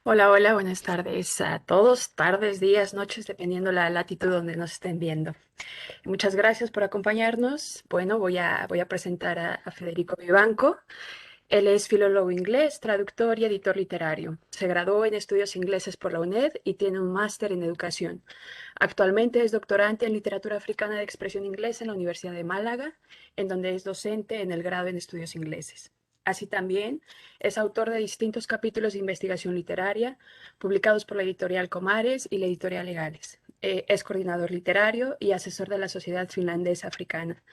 Hola, hola, buenas tardes a todos, tardes, días, noches, dependiendo la latitud donde nos estén viendo. Muchas gracias por acompañarnos. Bueno, voy a presentar a Federico Vivanco. Él es filólogo inglés, traductor y editor literario. Se graduó en estudios ingleses por la UNED y tiene un máster en educación. Actualmente es doctorante en literatura africana de expresión inglesa en la Universidad de Málaga, en donde es docente en el grado en estudios ingleses. Así también es autor de distintos capítulos de investigación literaria publicados por la editorial Comares y la editorial Legales. Es coordinador literario y asesor de la Sociedad Finlandesa Africana.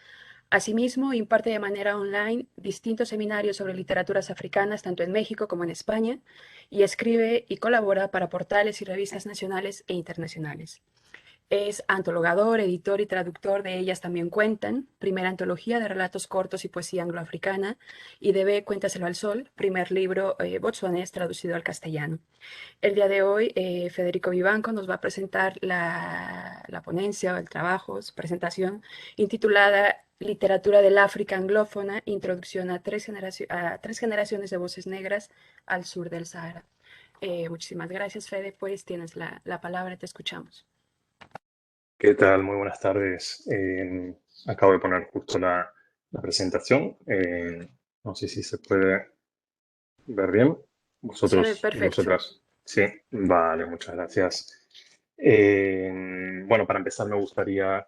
Asimismo, imparte de manera online distintos seminarios sobre literaturas africanas, tanto en México como en España, y escribe y colabora para portales y revistas nacionales e internacionales. Es antologador, editor y traductor de Ellas también cuentan, primera antología de relatos cortos y poesía angloafricana, y de B, Cuéntaselo al Sol, primer libro botsuanés traducido al castellano. El día de hoy, Federico Vivanco nos va a presentar la ponencia o el trabajo, su presentación, intitulada Literatura del África anglófona, introducción a tres generaciones de voces negras al sur del Sahara. Muchísimas gracias, Fede, pues tienes la palabra, te escuchamos. ¿Qué tal? Muy buenas tardes. Acabo de poner justo la presentación. No sé si se puede ver bien. Se ve Vosotros y perfecto. vosotras. Sí, vale, muchas gracias. Bueno, para empezar me gustaría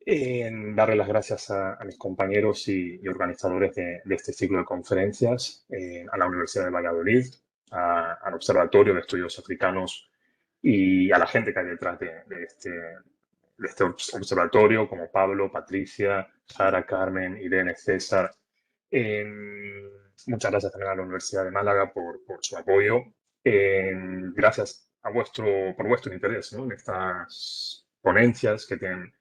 darle las gracias a mis compañeros y organizadores de este ciclo de conferencias, a la Universidad de Valladolid, al Observatorio de Estudios Africanos y a la gente que hay detrás de este observatorio, como Pablo, Patricia, Sara, Carmen, Irene, César. Muchas gracias también a la Universidad de Málaga por su apoyo. Gracias por vuestro interés, ¿no?, en estas ponencias que tienen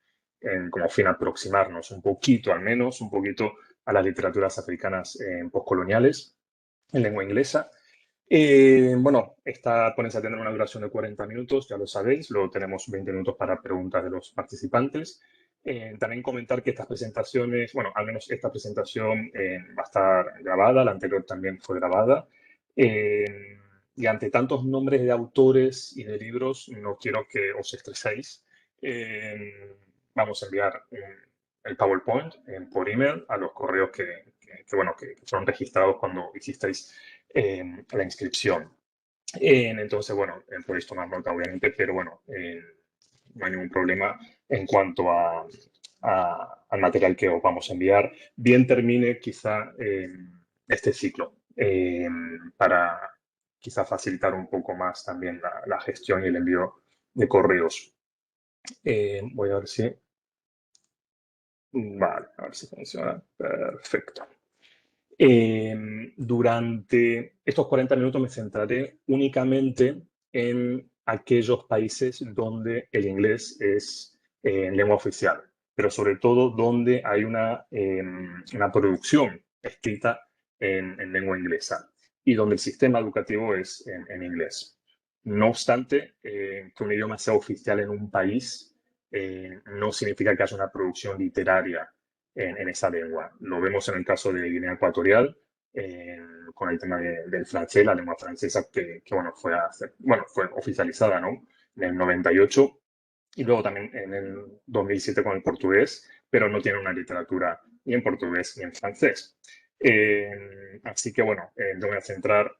como fin aproximarnos un poquito, al menos, un poquito a las literaturas africanas postcoloniales en lengua inglesa. Bueno, esta ponencia tendrá una duración de 40 minutos, ya lo sabéis. Luego tenemos 20 minutos para preguntas de los participantes. También comentar que estas presentaciones, bueno, al menos esta presentación va a estar grabada, la anterior también fue grabada. Y ante tantos nombres de autores y de libros, no quiero que os estreséis. Vamos a enviar el PowerPoint por email a los correos bueno, que fueron registrados cuando hicisteis la inscripción. Entonces, bueno, podéis tomar nota, obviamente, pero bueno, no hay ningún problema en cuanto al material que os vamos a enviar. Bien termine quizá este ciclo para quizá facilitar un poco más también la gestión y el envío de correos. Voy a ver si... Vale, a ver si funciona. Perfecto. Durante estos 40 minutos me centraré únicamente en aquellos países donde el inglés es lengua oficial, pero sobre todo donde hay una producción escrita en lengua inglesa y donde el sistema educativo es en inglés. No obstante, que un idioma sea oficial en un país no significa que haya una producción literaria en esa lengua. Lo vemos en el caso de Guinea Ecuatorial, con el tema del francés, la lengua francesa, que bueno, fue oficializada, ¿no?, en el 98, y luego también en el 2007 con el portugués, pero no tiene una literatura ni en portugués ni en francés. Así que bueno, me voy a centrar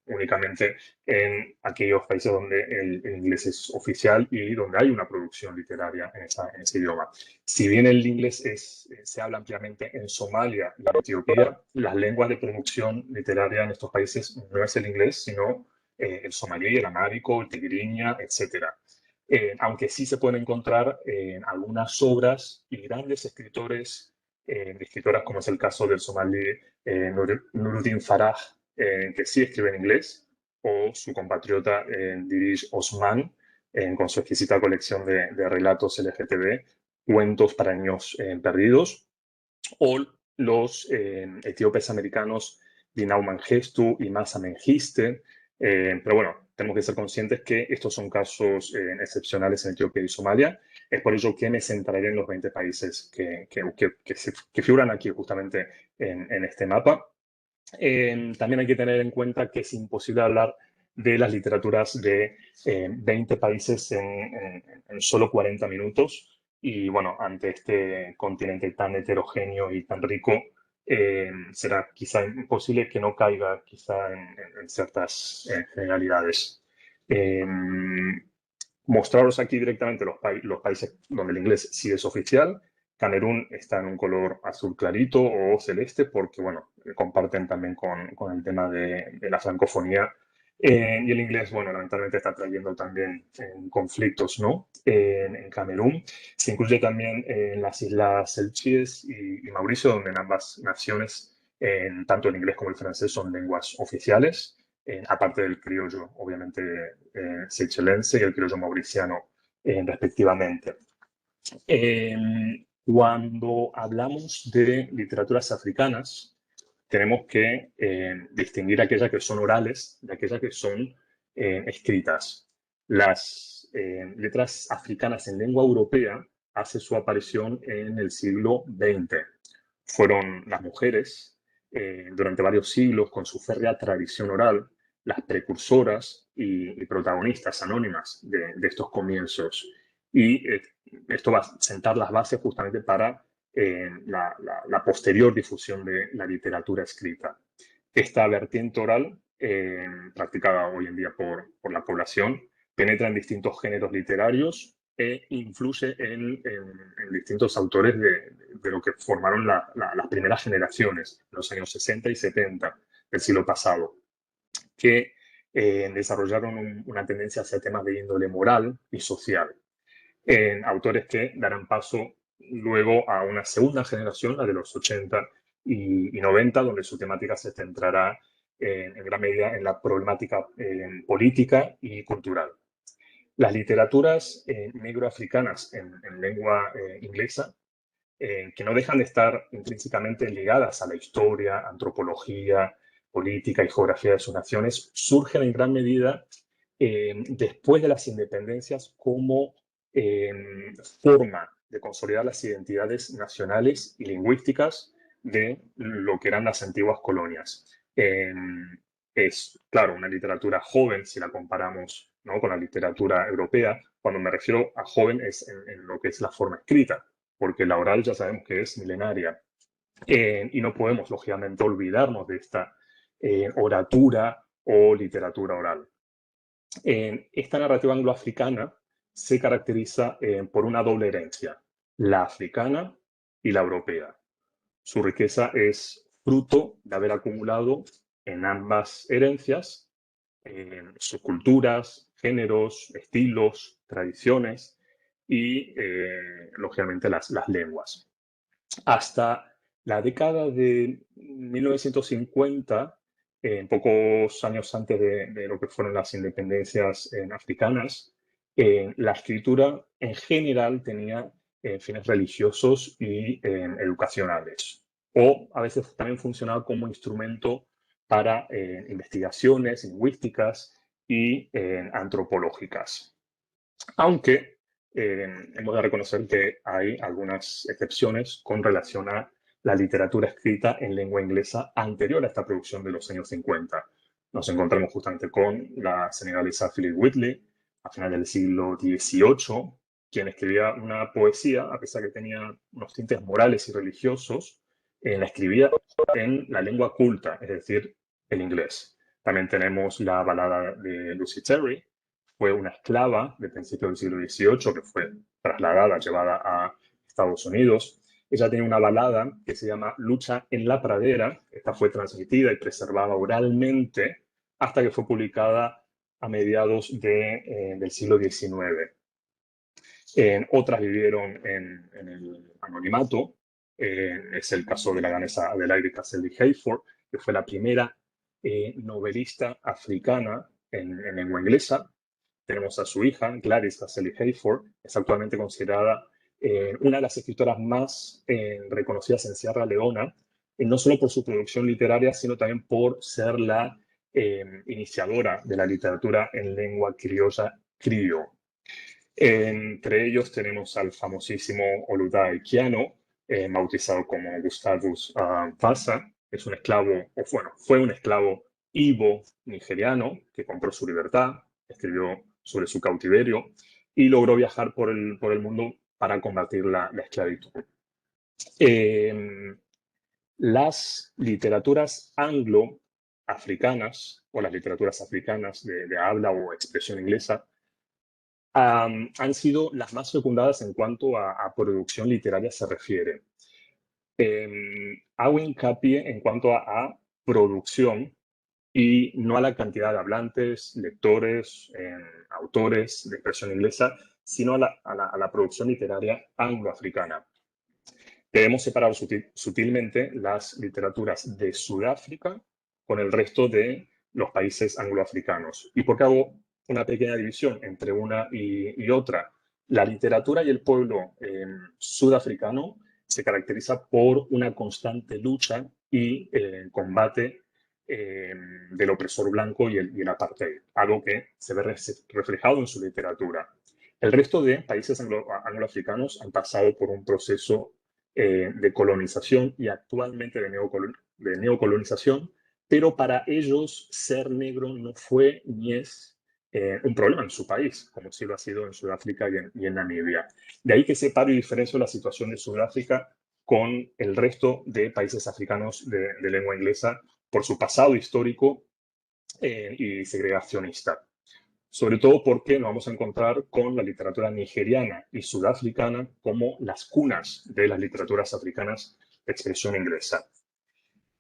únicamente en aquellos países donde el inglés es oficial y donde hay una producción literaria en ese idioma. Si bien el inglés se habla ampliamente en Somalia y en Etiopía, las lenguas de producción literaria en estos países no es el inglés, sino el somalí, el amárico, el tigriña, etcétera. Aunque sí se pueden encontrar algunas obras y grandes escritores, escritoras, como es el caso del somalí Nuruddin Farah, que sí escribe en inglés, o su compatriota Dirish Osman, con su exquisita colección de relatos LGTB, cuentos para niños perdidos, o los etíopes americanos Dinau Mengistu y Masa Mengiste. Pero bueno, tenemos que ser conscientes que estos son casos excepcionales en Etiopía y Somalia. Es por ello que me centraré en los 20 países que figuran aquí justamente en este mapa. También hay que tener en cuenta que es imposible hablar de las literaturas de 20 países en solo 40 minutos. Y bueno, ante este continente tan heterogéneo y tan rico, será quizá imposible que no caiga quizá en ciertas generalidades. Eh, Mostraros aquí directamente los países donde el inglés sí es oficial. Camerún está en un color azul clarito o celeste porque, bueno, comparten también con el tema de la francofonía. Y el inglés, bueno, lamentablemente está trayendo también conflictos, ¿no? En Camerún. Se incluye también en las islas Seychelles y Mauricio, donde en ambas naciones, tanto el inglés como el francés son lenguas oficiales, aparte del criollo, obviamente, seychellense y el criollo mauriciano, respectivamente. Cuando hablamos de literaturas africanas, tenemos que distinguir aquellas que son orales de aquellas que son escritas. Las letras africanas en lengua europea hace su aparición en el siglo XX. Fueron las mujeres, durante varios siglos, con su férrea tradición oral, las precursoras y protagonistas anónimas de estos comienzos. Y esto va a sentar las bases justamente para la posterior difusión de la literatura escrita. Esta vertiente oral, practicada hoy en día por la población, penetra en distintos géneros literarios e influye en distintos autores de lo que formaron las primeras generaciones, en los años 60 y 70 del siglo pasado, que desarrollaron una tendencia hacia temas de índole moral y social, en autores que darán paso luego a una segunda generación, la de los 80 y 90, donde su temática se centrará en gran medida en la problemática política y cultural. Las literaturas negroafricanas en lengua inglesa, que no dejan de estar intrínsecamente ligadas a la historia, antropología, política y geografía de sus naciones, surgen en gran medida después de las independencias como forma de consolidar las identidades nacionales y lingüísticas de lo que eran las antiguas colonias. Es, claro, una literatura joven si la comparamos, ¿no?, con la literatura europea. Cuando me refiero a joven es en lo que es la forma escrita, porque la oral ya sabemos que es milenaria. Y no podemos, lógicamente, olvidarnos de esta oratura o literatura oral. Esta narrativa angloafricana se caracteriza por una doble herencia, la africana y la europea. Su riqueza es fruto de haber acumulado en ambas herencias subculturas, géneros, estilos, tradiciones y, lógicamente, las lenguas. Hasta la década de 1950, pocos años antes de lo que fueron las independencias africanas, la escritura en general tenía fines religiosos y educacionales, o a veces también funcionaba como instrumento para investigaciones lingüísticas y antropológicas. Aunque hemos de reconocer que hay algunas excepciones con relación a la literatura escrita en lengua inglesa anterior a esta producción de los años 50. Nos encontramos justamente con la senegalesa Phillis Wheatley, a final del siglo XVIII, quien escribía una poesía, a pesar que tenía unos tintes morales y religiosos, la escribía en la lengua culta, es decir, el inglés. También tenemos la balada de Lucy Terry. Fue una esclava de principios del siglo XVIII que fue trasladada, llevada a Estados Unidos. Ella tenía una balada que se llama Lucha en la Pradera. Esta fue transmitida y preservada oralmente hasta que fue publicada a mediados del siglo XIX. Otras vivieron en el anonimato. Es el caso de la danesa Adelaide Casselly Hayford, que fue la primera novelista africana en lengua inglesa. Tenemos a su hija, Gladys Casselly Hayford, es actualmente considerada una de las escritoras más reconocidas en Sierra Leona, no solo por su producción literaria, sino también por ser la iniciadora de la literatura en lengua criolla criollo. Entre ellos tenemos al famosísimo Oludai Kiano, bautizado como Gustavus Vasa. Es un esclavo, o bueno, fue un esclavo Ibo nigeriano que compró su libertad, escribió sobre su cautiverio y logró viajar por el mundo para combatir la esclavitud. Eh, las literaturas anglo-africanas o las literaturas africanas de habla o expresión inglesa han sido las más fecundadas en cuanto a producción literaria se refiere. Hago hincapié en cuanto a producción y no a la cantidad de hablantes, lectores, autores de expresión inglesa, sino a la producción literaria angloafricana. Debemos separar sutilmente las literaturas de Sudáfrica con el resto de los países angloafricanos. ¿Y por qué hago una pequeña división entre una y otra? La literatura y el pueblo sudafricano se caracteriza por una constante lucha y combate del opresor blanco y el apartheid, algo que se ve reflejado en su literatura. El resto de países angloafricanos han pasado por un proceso de colonización y actualmente de neocolonización, pero para ellos ser negro no fue ni es un problema en su país, como sí lo ha sido en Sudáfrica y en Namibia. De ahí que separo y diferencio la situación de Sudáfrica con el resto de países africanos de lengua inglesa por su pasado histórico y segregacionista. Sobre todo porque nos vamos a encontrar con la literatura nigeriana y sudafricana como las cunas de las literaturas africanas de expresión inglesa.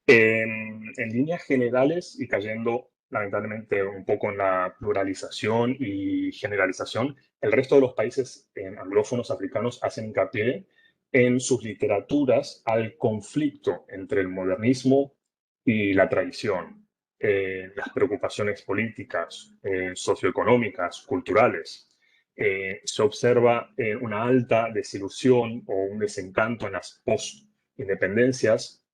En líneas generales y cayendo lamentablemente un poco en la pluralización y generalización, el resto de los países anglófonos africanos hacen hincapié en sus literaturas al conflicto entre el modernismo y la tradición, las preocupaciones políticas, socioeconómicas, culturales. Se observa una alta desilusión o un desencanto en las post-independencias.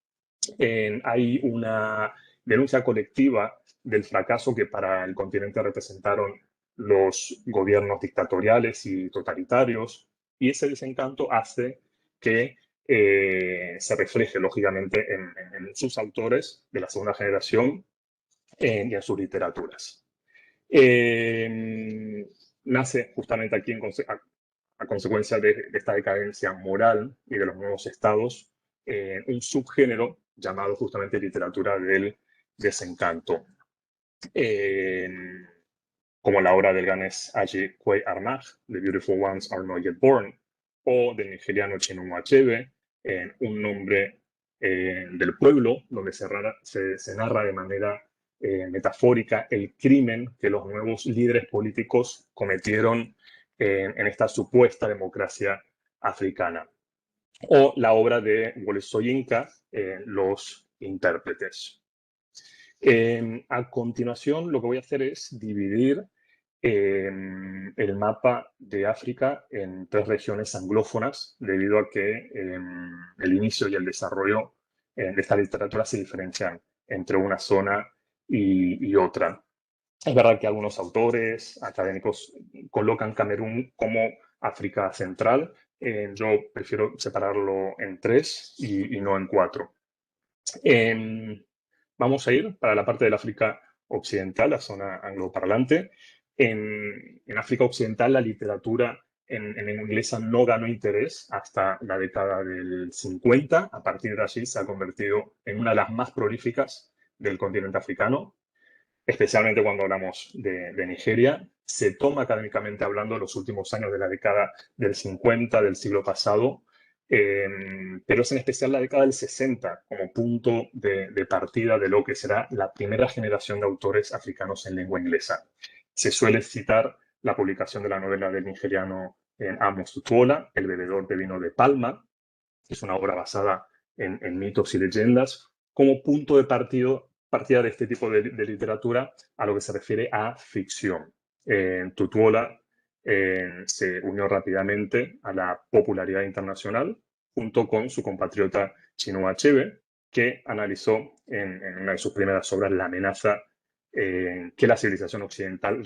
Hay una denuncia colectiva del fracaso que para el continente representaron los gobiernos dictatoriales y totalitarios, y ese desencanto hace que se refleje, lógicamente, en sus autores de la segunda generación y en sus literaturas. Nace justamente aquí a consecuencia de esta decadencia moral y de los nuevos estados, un subgénero llamado justamente literatura del desencanto, eh, como la obra del ganés Aji Kwei Armagh, The Beautiful Ones Are Not Yet Born, o del nigeriano Chinua Achebe, Un nombre del pueblo, donde se narra de manera metafórica el crimen que los nuevos líderes políticos cometieron en esta supuesta democracia africana. O la obra de Wole Soyinka, Los intérpretes. A continuación, lo que voy a hacer es dividir el mapa de África en tres regiones anglófonas, debido a que el inicio y el desarrollo de esta literatura se diferencian entre una zona y otra. Es verdad que algunos autores académicos colocan Camerún como África Central. Yo prefiero separarlo en tres y no en cuatro. Vamos a ir para la parte del África Occidental, la zona angloparlante. En África Occidental la literatura en lengua inglesa no ganó interés hasta la década del 50. A partir de allí se ha convertido en una de las más prolíficas del continente africano, especialmente cuando hablamos de Nigeria. Se toma académicamente hablando los últimos años de la década del 50 del siglo pasado, pero es en especial la década del 60 como punto de partida de lo que será la primera generación de autores africanos en lengua inglesa. Se suele citar la publicación de la novela del nigeriano Amos Tutuola, El bebedor de vino de Palma, que es una obra basada en mitos y leyendas, como punto de partida de este tipo de literatura a lo que se refiere a ficción. Tutuola se unió rápidamente a la popularidad internacional junto con su compatriota Chinua Achebe, que analizó en una de sus primeras obras la amenaza que la civilización occidental,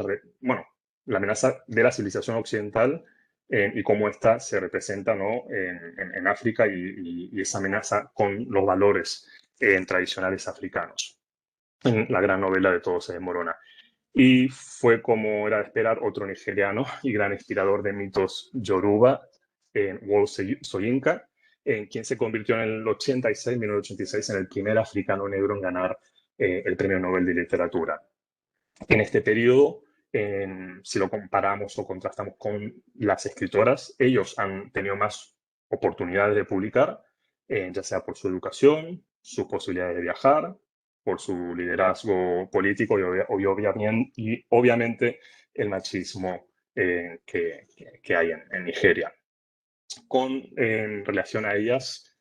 la amenaza de la civilización occidental y cómo ésta se representa, ¿no?, en África y esa amenaza con los valores tradicionales africanos. en la gran novela de Todo se desmorona. Y fue, como era de esperar, otro nigeriano y gran inspirador de mitos yoruba, Wole Soyinka, en quien se convirtió en el 86, 1986 en el primer africano negro en ganar el Premio Nobel de Literatura. En este periodo, si lo comparamos o contrastamos con las escritoras, ellos han tenido más oportunidades de publicar, ya sea por su educación, sus posibilidades de viajar, por su liderazgo político y obviamente el machismo que hay en Nigeria. En relación a ellas,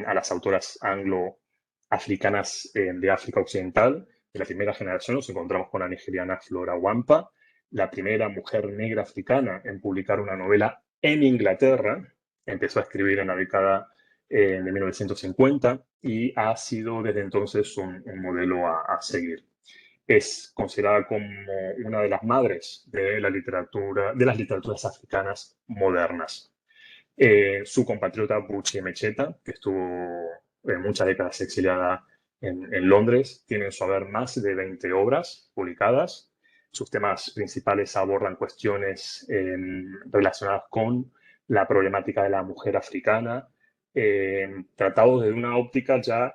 a las autoras anglo-africanas de África Occidental, de la primera generación, nos encontramos con la nigeriana Flora Wampa, la primera mujer negra africana en publicar una novela en Inglaterra. Empezó a escribir en la década de 1950 y ha sido desde entonces un modelo a seguir. Es considerada como una de las madres de la literatura, de las literaturas africanas modernas. Su compatriota Buchi Mecheta, que estuvo muchas décadas exiliada en Londres, tiene en su haber más de 20 obras publicadas. Sus temas principales abordan cuestiones relacionadas con la problemática de la mujer africana, tratados desde una óptica ya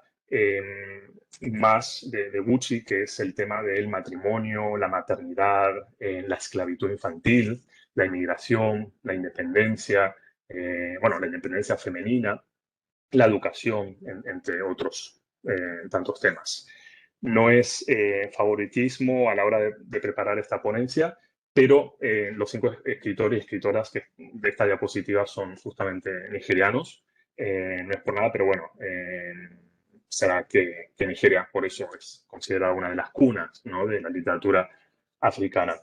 más de Buchi, que es el tema del matrimonio, la maternidad, la esclavitud infantil, la inmigración, la independencia, la independencia femenina, la educación, entre otros tantos temas. No es favoritismo a la hora de preparar esta ponencia, pero los 5 escritores y escritoras de esta diapositiva son justamente nigerianos. No es por nada, pero bueno, será que Nigeria por eso es considerada una de las cunas, ¿no?, de la literatura africana.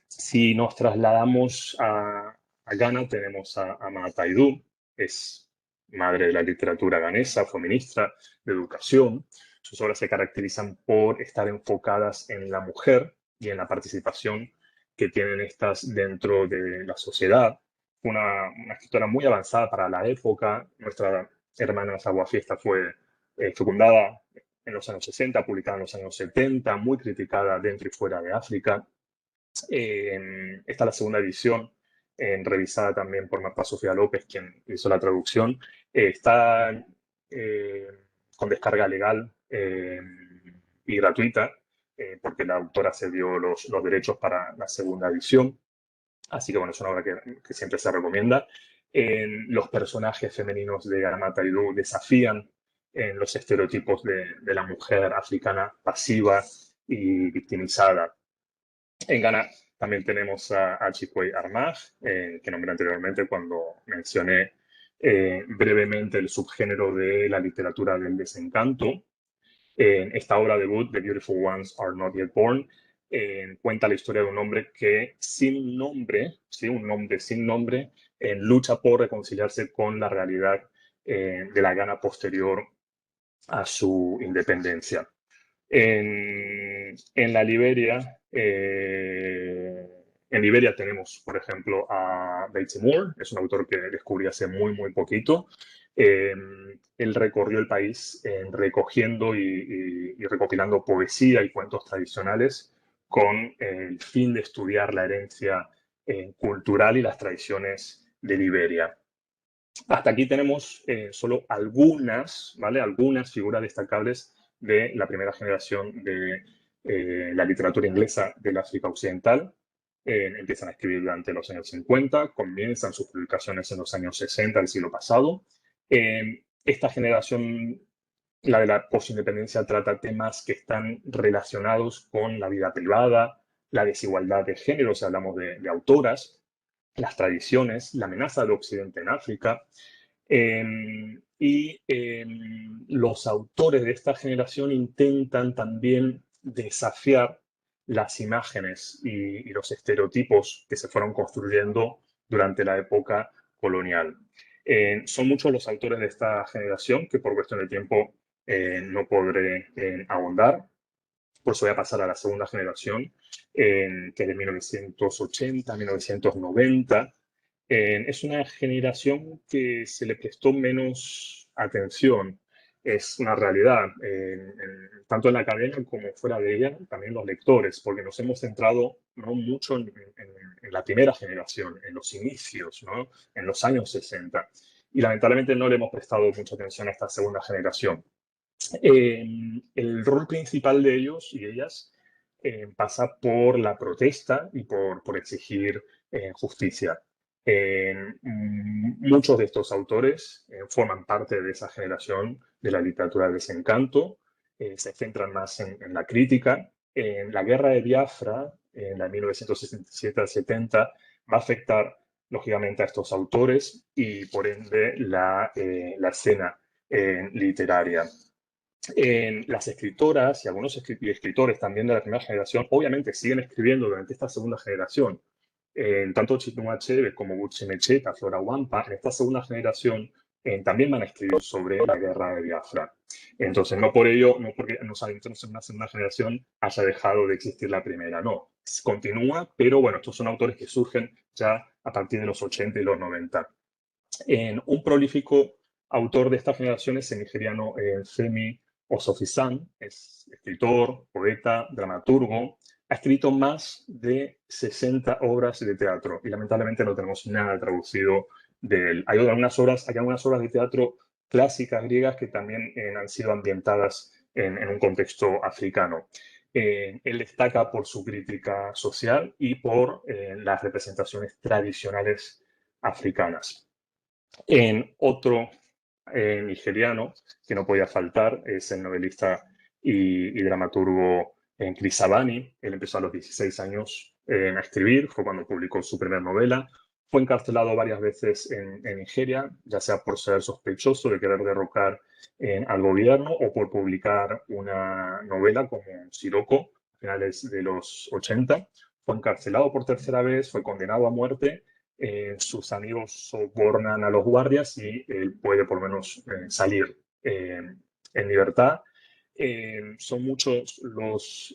Si nos trasladamos a Ghana, tenemos a Amata Aidoo, es madre de la literatura ghanesa, fue ministra de Educación. Sus obras se caracterizan por estar enfocadas en la mujer y en la participación que tienen estas dentro de la sociedad. Una escritora muy avanzada para la época. Nuestra hermana Fiesta fue fecundada en los años 60, publicada en los años 70, muy criticada dentro y fuera de África. Está la segunda edición, revisada también por Marta Sofía López, quien hizo la traducción. Está eh, con descarga legal y gratuita, porque la autora cedió los derechos para la segunda edición. Así que bueno, es una obra que siempre se recomienda. Los personajes femeninos de Garamata Aidoo desafían los estereotipos de la mujer africana pasiva y victimizada. En Ghana también tenemos a Chikwei Armagh, que nombré anteriormente cuando mencioné brevemente el subgénero de la literatura del desencanto. Esta obra debut, The Beautiful Ones Are Not Yet Born, cuenta la historia de un hombre que sin nombre, ¿sí?, un hombre sin nombre, lucha por reconciliarse con la realidad de la Ghana posterior a su independencia. En la Liberia, en Liberia tenemos, por ejemplo, a Bates Moore, es un autor que descubrí hace muy, muy poquito. Él recorrió el país recogiendo y recopilando poesía y cuentos tradicionales con el fin de estudiar la herencia cultural y las tradiciones de Liberia. Hasta aquí tenemos solo algunas, ¿vale?, algunas figuras destacables de la primera generación de la literatura inglesa del África Occidental. Empiezan a escribir durante los años 50, comienzan sus publicaciones en los años 60 del siglo pasado. Esta generación, la de la posindependencia, trata temas que están relacionados con la vida privada, la desigualdad de género, si hablamos de autoras, las tradiciones, la amenaza de Occidente en África. Los autores de esta generación intentan también desafiar las imágenes y los estereotipos que se fueron construyendo durante la época colonial. Son muchos los autores de esta generación que por cuestión de tiempo no podré ahondar. Por eso voy a pasar a la segunda generación, que es de 1980 a 1990. Es una generación que se le prestó menos atención. es una realidad, tanto en la academia como fuera de ella, también los lectores, porque nos hemos centrado no mucho en la primera generación, en los inicios, ¿no? En los años 60. Y lamentablemente no le hemos prestado mucha atención a esta segunda generación. El rol principal de ellos y ellas pasa por la protesta y por exigir justicia. Muchos de estos autores forman parte de esa generación de la literatura del desencanto, se centran más en la crítica. En la guerra de Biafra, en la 1967 al 70, va a afectar lógicamente a estos autores y por ende la escena literaria. Las escritoras y algunos escritores también de la primera generación obviamente siguen escribiendo durante esta segunda generación. Tanto Chinua Achebe como Buchimecheta, Flora Wampa, en esta segunda generación también van a escribir sobre la guerra de Biafra. Entonces, no por ello, no porque nos adentramos en una segunda generación, haya dejado de existir la primera. No, continúa, pero bueno, estos son autores que surgen ya a partir de los 80 y los 90. Un prolífico autor de esta generación es el nigeriano Femi Osofisan, es escritor, poeta, dramaturgo, ha escrito más de 60 obras de teatro y lamentablemente no tenemos nada traducido de él. Hay algunas obras de teatro clásicas griegas que también han sido ambientadas en un contexto africano. Él destaca por su crítica social y por las representaciones tradicionales africanas. En otro nigeriano que no podía faltar es el novelista y dramaturgo Chris Abani. Él empezó a los 16 años a escribir, fue cuando publicó su primera novela. Fue encarcelado varias veces en Nigeria, ya sea por ser sospechoso de querer derrocar al gobierno o por publicar una novela como Sirocco a finales de los 80. Fue encarcelado por tercera vez, fue condenado a muerte. Sus amigos sobornan a los guardias y él puede por lo menos salir en libertad. Son muchos los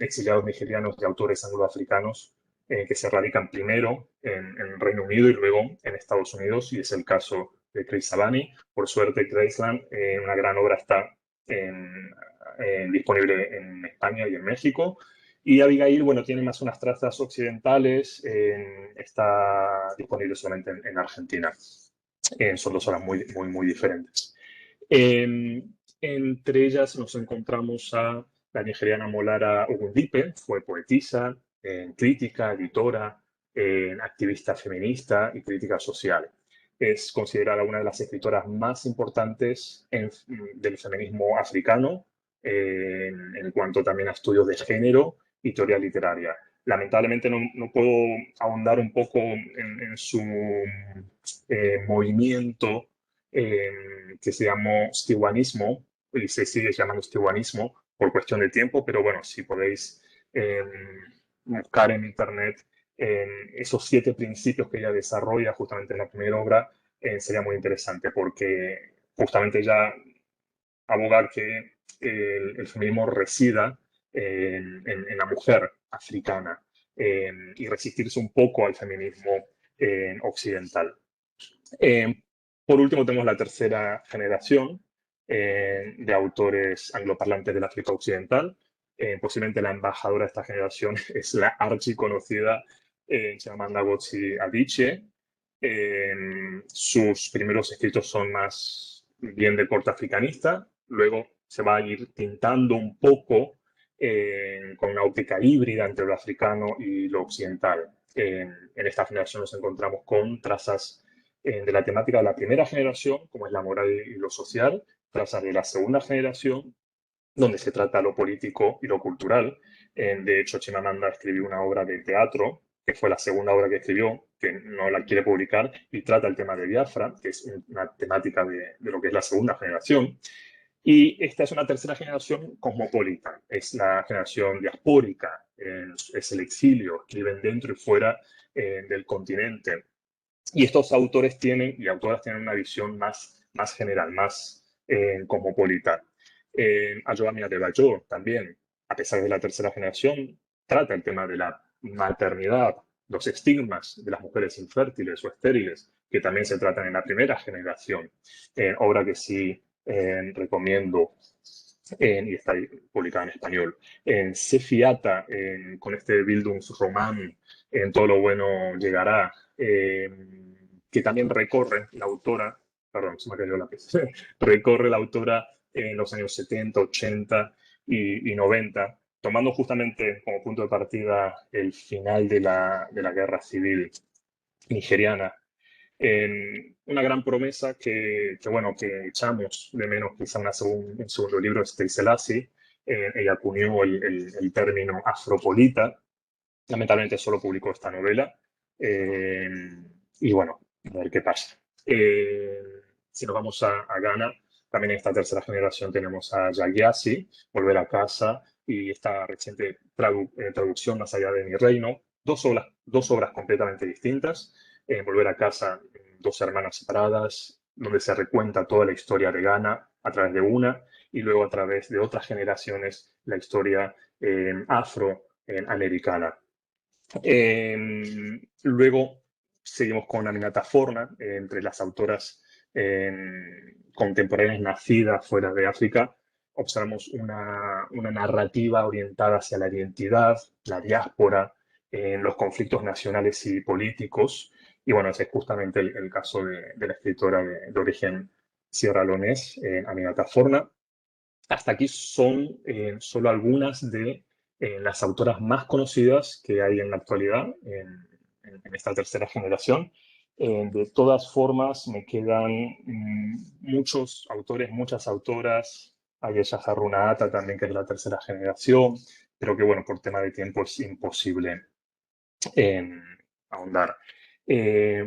exiliados nigerianos de autores angloafricanos que se radican primero en Reino Unido y luego en Estados Unidos, y es el caso de Chris Sabani. Por suerte, Graceland, una gran obra, está disponible en España y en México. Y Abigail, bueno, tiene más unas trazas occidentales, está disponible solamente en Argentina. Son dos obras muy diferentes. Entre ellas nos encontramos a la nigeriana Molara Ogundipe, fue poetisa, crítica, editora, activista feminista y crítica social. Es considerada una de las escritoras más importantes del feminismo africano en cuanto también a estudios de género y teoría literaria. Lamentablemente no puedo ahondar un poco en su movimiento que se llamó stiwanismo, y se sigue llamando stiwanismo por cuestión de tiempo, pero bueno, si podéis buscar en internet esos 7 principios que ella desarrolla justamente en la primera obra, sería muy interesante porque justamente ella abogar que el feminismo resida la mujer africana y resistirse un poco al feminismo occidental. Por último, tenemos la tercera generación de autores angloparlantes del África Occidental. Posiblemente la embajadora de esta generación es la archiconocida Chimamanda Ngozi Adichie. Sus primeros escritos son más bien de corte africanista, luego se va a ir tintando un poco con una óptica híbrida entre lo africano y lo occidental. En esta generación nos encontramos con trazas de la temática de la primera generación, como es la moral y lo social, trazas de la segunda generación, donde se trata lo político y lo cultural. De hecho, Chimamanda escribió una obra de teatro, que fue la segunda obra que escribió, que no la quiere publicar, y trata el tema de Biafra, que es una temática de lo que es la segunda generación. Y esta es una tercera generación cosmopolita, es la generación diaspórica, es el exilio, escriben dentro y fuera del continente. Y estos autores tienen, y autoras tienen una visión más general, más cosmopolita. Ayobami Adebayo también, a pesar de la tercera generación, trata el tema de la maternidad, los estigmas de las mujeres infértiles o estériles, que también se tratan en la primera generación. Obra que sí recomiendo, y está ahí publicada en español. En Cefiata, con este Bildungsroman, en Todo lo bueno llegará, que también recorre la autora, perdón, se me cayó la lápiz, recorre la autora en los años 70, 80 y 90, tomando justamente como punto de partida el final de la guerra civil nigeriana. Una gran promesa bueno, que echamos de menos quizá un segundo libro es Stay Selassie. Ella acuñó el término afropolita. Lamentablemente solo publicó esta novela. Eh, y bueno, a ver qué pasa. Si nos vamos a Ghana, también en esta tercera generación tenemos a Yagyasi, Volver a casa, y esta reciente traducción, Más allá de mi reino. Dos obras completamente distintas. Volver a casa, dos hermanas separadas, donde se recuenta toda la historia de Ghana a través de una, y luego a través de otras generaciones la historia afroamericana. Luego seguimos con Aminata Forna, entre las autoras contemporáneas nacidas fuera de África. Observamos una narrativa orientada hacia la identidad, la diáspora, los conflictos nacionales y políticos. Y bueno, ese es justamente el caso de la escritora de origen sierraleonés, Aminata Forna. Hasta aquí son solo algunas de las autoras más conocidas que hay en la actualidad en esta tercera generación. De todas formas, me quedan muchos autores, muchas autoras. Ayesha Haruna Ata también, que es la tercera generación, pero que, bueno, por tema de tiempo es imposible eh, ahondar.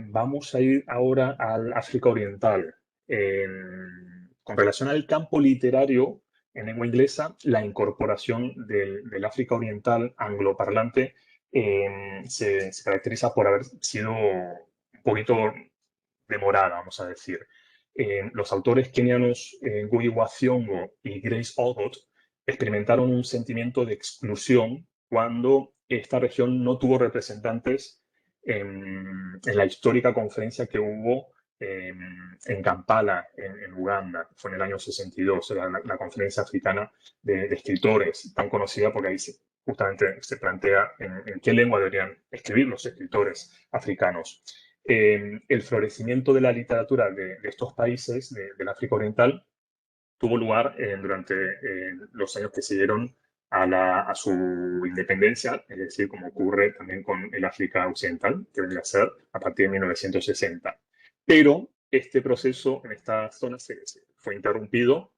Vamos a ir ahora al África Oriental. Con relación al campo literario, en lengua inglesa, la incorporación del África Oriental angloparlante se caracteriza por haber sido un poquito demorada, vamos a decir. Los autores kenianos Ngugi wa Thiong'o y Grace Ogot experimentaron un sentimiento de exclusión cuando esta región no tuvo representantes en la histórica conferencia que hubo en Kampala, en Uganda. Fue en el año 62, era la conferencia africana de escritores, tan conocida porque ahí justamente se plantea en qué lengua deberían escribir los escritores africanos. El florecimiento de la literatura de estos países del África Oriental tuvo lugar durante los años que siguieron a su independencia, es decir, como ocurre también con el África Occidental, que vendría a ser a partir de 1960. Pero este proceso en esta zona se fue interrumpido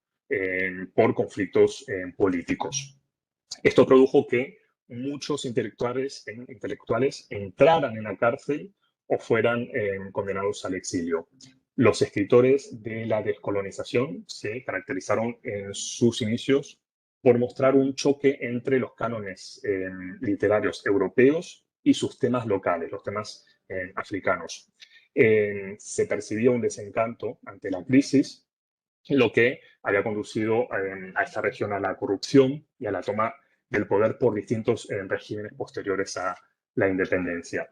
por conflictos políticos. Esto produjo que muchos intelectuales entraran en la cárcel o fueran condenados al exilio. Los escritores de la descolonización se caracterizaron en sus inicios por mostrar un choque entre los cánones literarios europeos y sus temas locales, los temas africanos. Se percibía un desencanto ante la crisis, lo que había conducido a esta región a la corrupción y a la toma del poder por distintos regímenes posteriores a la independencia.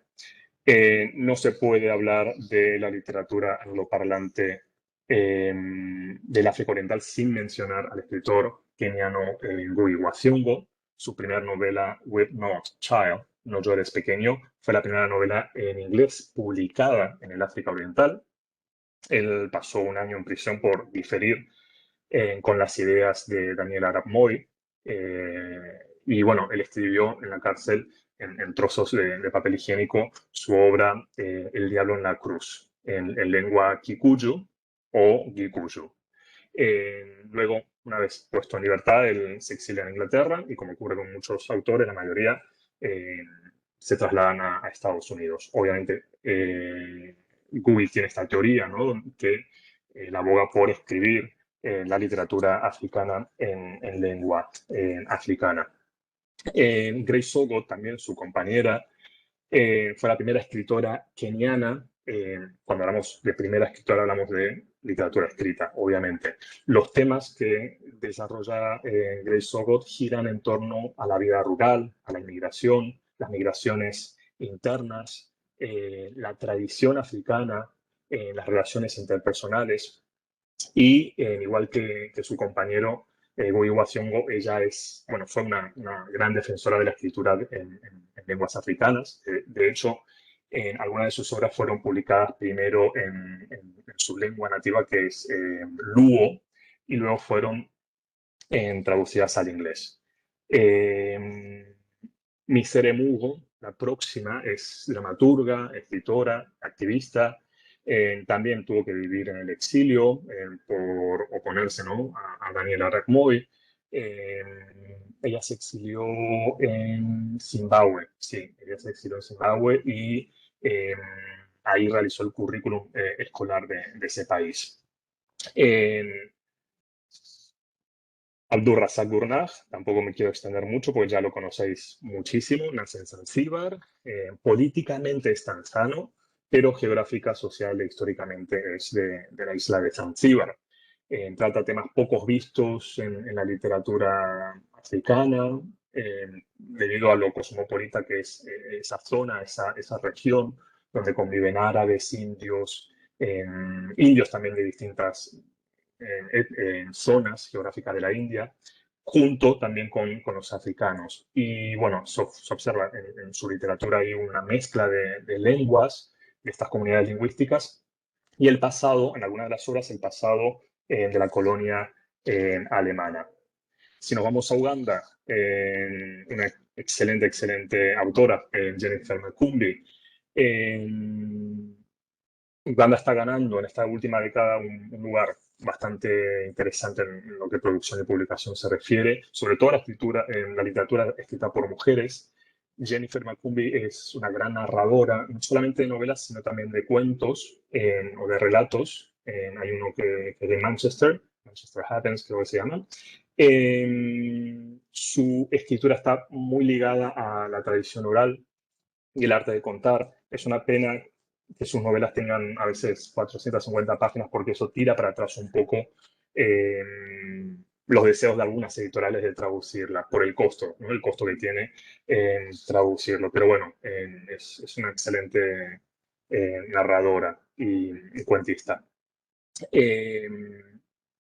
No se puede hablar de la literatura angloparlante del África Oriental sin mencionar al escritor keniano Ngugi wa Thiong'o. Su primera novela, Weep Not Child, No llores pequeño, fue la primera novela en inglés publicada en el África Oriental. Él pasó un año en prisión por diferir con las ideas de Daniel Arap Moi. Y bueno, él escribió en la cárcel, en trozos de papel higiénico, su obra El diablo en la cruz, en lengua kikuyu o gikuyu. Luego, una vez puesto en libertad, él se exilia en Inglaterra y, como ocurre con muchos autores, la mayoría se trasladan a Estados Unidos. Obviamente, Google tiene esta teoría, ¿no?, que la aboga por escribir la literatura africana en lengua africana. Grace Ogot, también su compañera, fue la primera escritora keniana. Cuando hablamos de primera escritora, hablamos de literatura escrita, obviamente. Los temas que desarrolla Grace Ogot giran en torno a la vida rural, a la inmigración, las migraciones internas, la tradición africana, las relaciones interpersonales. Y igual que su compañero, Guy Wasiongo, ella fue una gran defensora de la escritura en lenguas africanas. De hecho, algunas de sus obras fueron publicadas primero en su lengua nativa, que es Luo, y luego fueron traducidas al inglés. Misere Mugo, la próxima, es dramaturga, escritora, activista. También tuvo que vivir en el exilio por oponerse, ¿no?, a Daniel Arap Moi. Eh, Ella se exilió en Zimbabue, sí, ella se exilió en Zimbabue y eh, ahí realizó el currículum escolar de ese país. Eh, Abdurrazak Gurnah, tampoco me quiero extender mucho porque ya lo conocéis muchísimo, nace en Zanzíbar, políticamente es tanzano, pero geográfica, social e históricamente es de la isla de Zanzíbar. Trata temas pocos vistos en la literatura africana, debido a lo cosmopolita que es esa zona, esa región, donde conviven árabes, indios también de distintas zonas geográficas de la India, junto también con los africanos. Y bueno, se observa en su literatura hay una mezcla de lenguas de estas comunidades lingüísticas y el pasado, en algunas de las obras, el pasado de la colonia alemana. Si nos vamos a Uganda, una excelente autora, Jennifer Makumbi. Uganda está ganando en esta última década un lugar bastante interesante en lo que producción y publicación se refiere, sobre todo en la literatura escrita por mujeres. Jennifer Makumbi es una gran narradora, no solamente de novelas, sino también de cuentos o de relatos. Hay uno que es de Manchester Happens, creo que se llama. Su escritura está muy ligada a la tradición oral y el arte de contar. Es una pena que sus novelas tengan a veces 450 páginas porque eso tira para atrás un poco eh, los deseos de algunas editoriales de traducirla por el costo, ¿no?, el costo que tiene traducirlo. Pero bueno, es una excelente narradora y cuentista. Eh,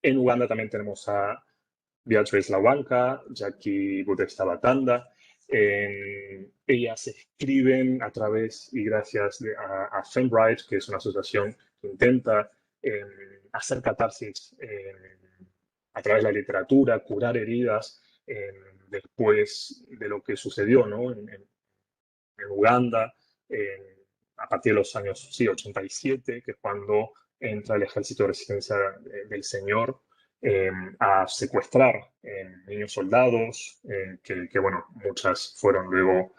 en Uganda también tenemos a Beatrice Lawanka, Jackie Budesta Batanda. Ellas escriben a través y gracias a Femwrite, que es una asociación que intenta eh, hacer catarsis a través de la literatura, curar heridas después de lo que sucedió, ¿no?, en Uganda, a partir de los años, sí, 87, que es cuando entra el Ejército de Resistencia del Señor a secuestrar niños soldados, bueno, muchas fueron luego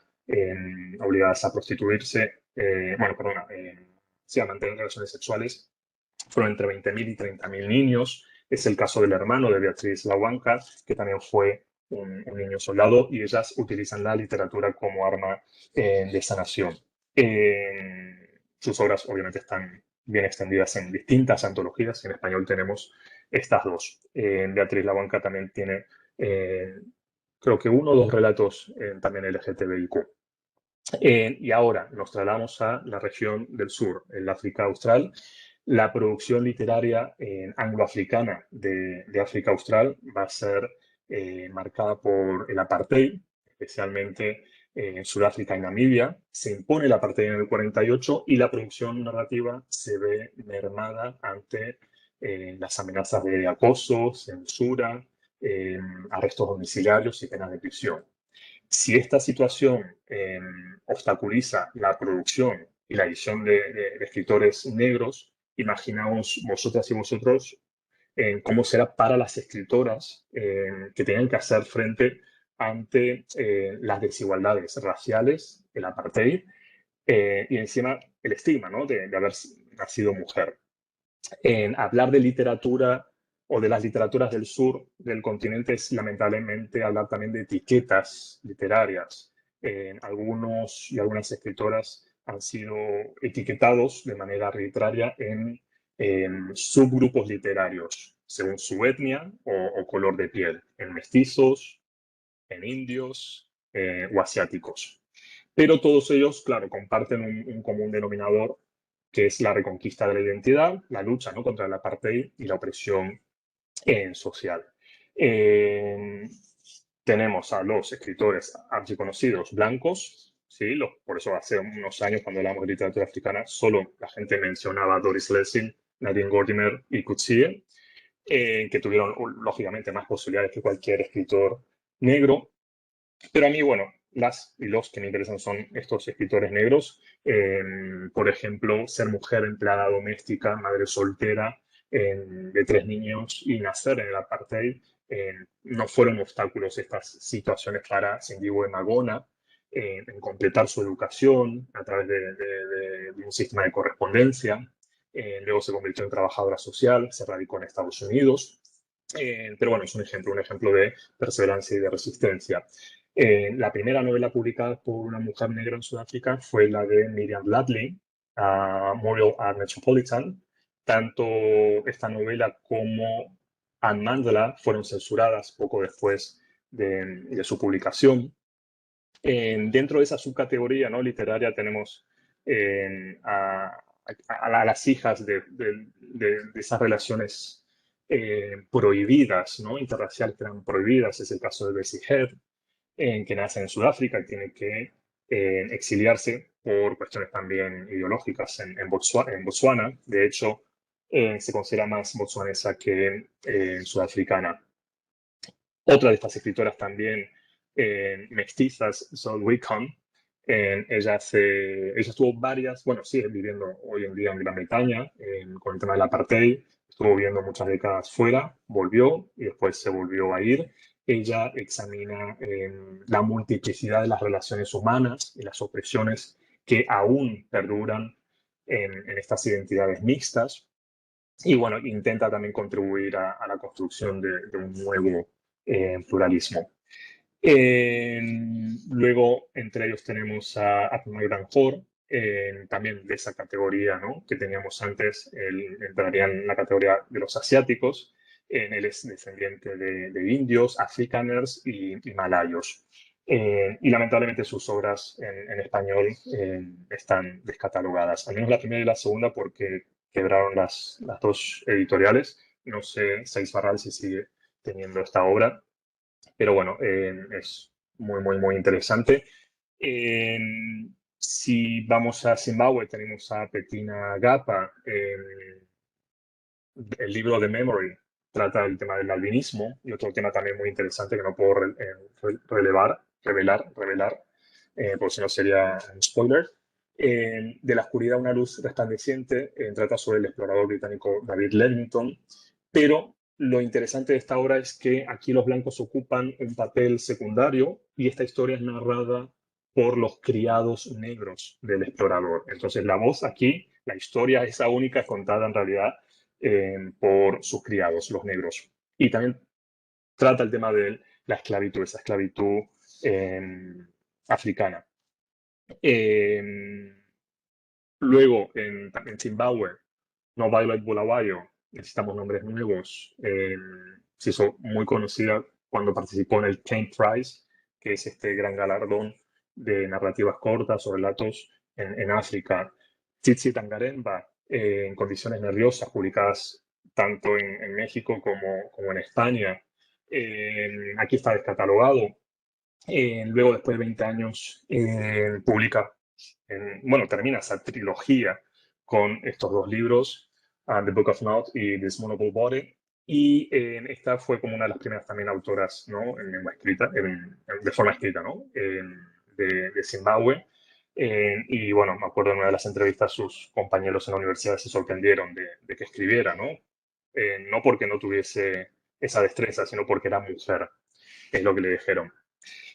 obligadas a prostituirse, bueno, perdona, sí, a mantener relaciones sexuales. Fueron entre 20.000 y 30.000 niños. Es el caso del hermano de Beatriz Lawanka, que también fue un niño soldado, y ellas utilizan la literatura como arma de sanación. Sus obras obviamente están bien extendidas en distintas antologías. En español tenemos estas dos. Beatriz Lawanka también tiene, creo que uno o dos relatos también LGTBIQ. Y ahora nos trasladamos a la región del sur, el África Austral. La producción literaria angloafricana de África Austral va a ser marcada por el apartheid, especialmente en Sudáfrica y Namibia. Se impone el apartheid en el 48 y la producción narrativa se ve mermada ante las amenazas de acoso, censura, arrestos domiciliarios y penas de prisión. Si esta situación obstaculiza la producción y la edición de escritores negros, imaginaos vosotras y vosotros cómo será para las escritoras que tengan que hacer frente ante las desigualdades raciales, el apartheid y encima el estigma, ¿no?, de haber nacido mujer. En hablar de literatura o de las literaturas del sur del continente es lamentablemente hablar también de etiquetas literarias. Algunos y algunas escritoras han sido etiquetados de manera arbitraria en subgrupos literarios, según su etnia o color de piel, en mestizos, en indios o asiáticos. Pero todos ellos, claro, comparten un común denominador que es la reconquista de la identidad, la lucha, ¿no?, contra el apartheid y la opresión social. Eh, Tenemos a los escritores archiconocidos blancos, ¿sí? Por eso hace unos años, cuando hablamos de literatura africana, solo la gente mencionaba a Doris Lessing, Nadine Gordimer y Coetzee, que tuvieron, lógicamente, más posibilidades que cualquier escritor negro. Pero a mí, bueno, las y los que me interesan son estos escritores negros. Por ejemplo, ser mujer empleada doméstica, madre soltera, de 3 niños y nacer en el apartheid. No fueron obstáculos estas situaciones para Sindhiwe Magona en completar su educación a través de un sistema de correspondencia. Luego se convirtió en trabajadora social, se radicó en Estados Unidos. Pero bueno, es un ejemplo de perseverancia y de resistencia. La primera novela publicada por una mujer negra en Sudáfrica fue la de Miriam Bradley, Muriel at Metropolitan. Tanto esta novela como Anne Mandela fueron censuradas poco después de su publicación. Dentro de esa subcategoría, ¿no?, literaria tenemos a las hijas de esas relaciones prohibidas, ¿no?, interraciales que eran prohibidas. Es el caso de Bessie Head, que nace en Sudáfrica y tiene que exiliarse por cuestiones también ideológicas en Botswana. De hecho, se considera más botswanesa que sudafricana. Otra de estas escritoras también mestizas, Zoe Wickham. Ella estuvo bueno, sigue viviendo hoy en día en Gran Bretaña con el tema del apartheid. Estuvo viviendo muchas décadas fuera, volvió y después se volvió a ir. Ella examina la multiplicidad de las relaciones humanas y las opresiones que aún perduran en estas identidades mixtas. Y bueno, intenta también contribuir a la construcción de un nuevo pluralismo. Luego, entre ellos tenemos a Atma Granjor, también de esa categoría, ¿no?, que teníamos antes. Él entraría en la categoría de los asiáticos. Él es descendiente de indios, afrikaners y malayos. Y lamentablemente sus obras en español están descatalogadas, al menos la primera y la segunda, porque quebraron las dos editoriales. No sé, Saiz Barral si sigue teniendo esta obra, pero bueno, es muy, muy, muy interesante. Eh, si vamos a Zimbabue, tenemos a Petina Gapa. El libro de Memory trata el tema del albinismo, y otro tema también muy interesante que no puedo revelar, por si no sería un spoiler. De la oscuridad una luz resplandeciente, trata sobre el explorador británico David Livingstone. Pero lo interesante de esta obra es que aquí los blancos ocupan un papel secundario y esta historia es narrada por los criados negros del explorador. Entonces la voz aquí, la historia esa única, es contada en realidad por sus criados, los negros. Y también trata el tema de la esclavitud, esa esclavitud africana. Luego, en Zimbabue, No Violet Bulawayo, necesitamos nombres nuevos. Se hizo muy conocida cuando participó en el Kane Prize, que es este gran galardón de narrativas cortas o relatos en África. Tsitsi Tangaremba, en Condiciones nerviosas, publicadas tanto en México como en España. Aquí está descatalogado. Luego, después de 20 años, publica, bueno, termina esa trilogía con estos dos libros, The Book of Nod y This Monocle Body. Y esta fue como una de las primeras también autoras, ¿no?, en lengua escrita, de forma escrita, ¿no?, de Zimbabue. Y bueno, me acuerdo en una de las entrevistas, sus compañeros en la universidad se sorprendieron de que escribiera, ¿no? No porque no tuviese esa destreza, sino porque era mujer, es lo que le dijeron.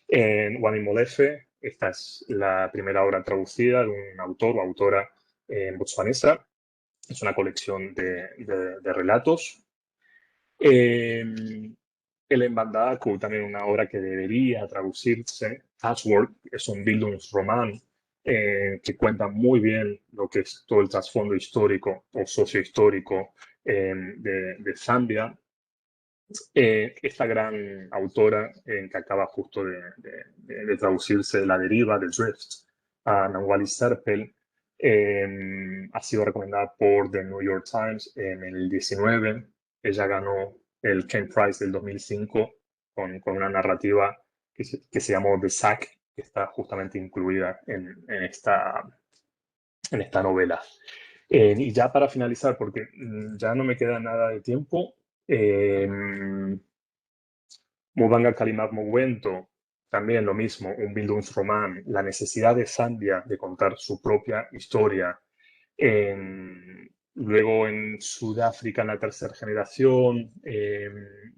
En Wani Molefe, esta es la primera obra traducida de un autor o autora botswanesa. Es una colección de relatos. El Mbandaka, también una obra que debería traducirse. Patchwork es un Bildungsroman que cuenta muy bien lo que es todo el trasfondo histórico o sociohistórico de Zambia. Esta gran autora que acaba justo de traducirse La deriva, de Drift, a Nawali Serpel, Ha sido recomendada por The New York Times en el 19. Ella ganó el Ken Prize del 2005 con una narrativa que se llamó The Sack, que está justamente incluida en esta novela. Y ya para finalizar, porque ya no me queda nada de tiempo, eh, Mubanga Kalimat Mogwento, también lo mismo, un Bildungsroman, la necesidad de Zambia de contar su propia historia. Luego en Sudáfrica, en la tercera generación,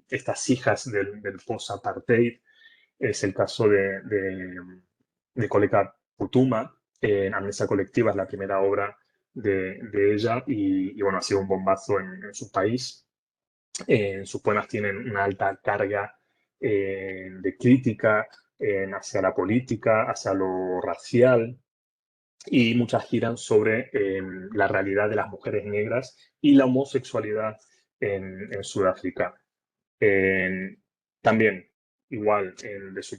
estas hijas del post-apartheid, es el caso de Koleka Putuma. Amnesia Colectiva es la primera obra de ella y, bueno, ha sido un bombazo en su país. Sus poemas tienen una alta carga de crítica hacia la política, hacia lo racial, y muchas giran sobre la realidad de las mujeres negras y la homosexualidad en Sudáfrica. También, igual, de su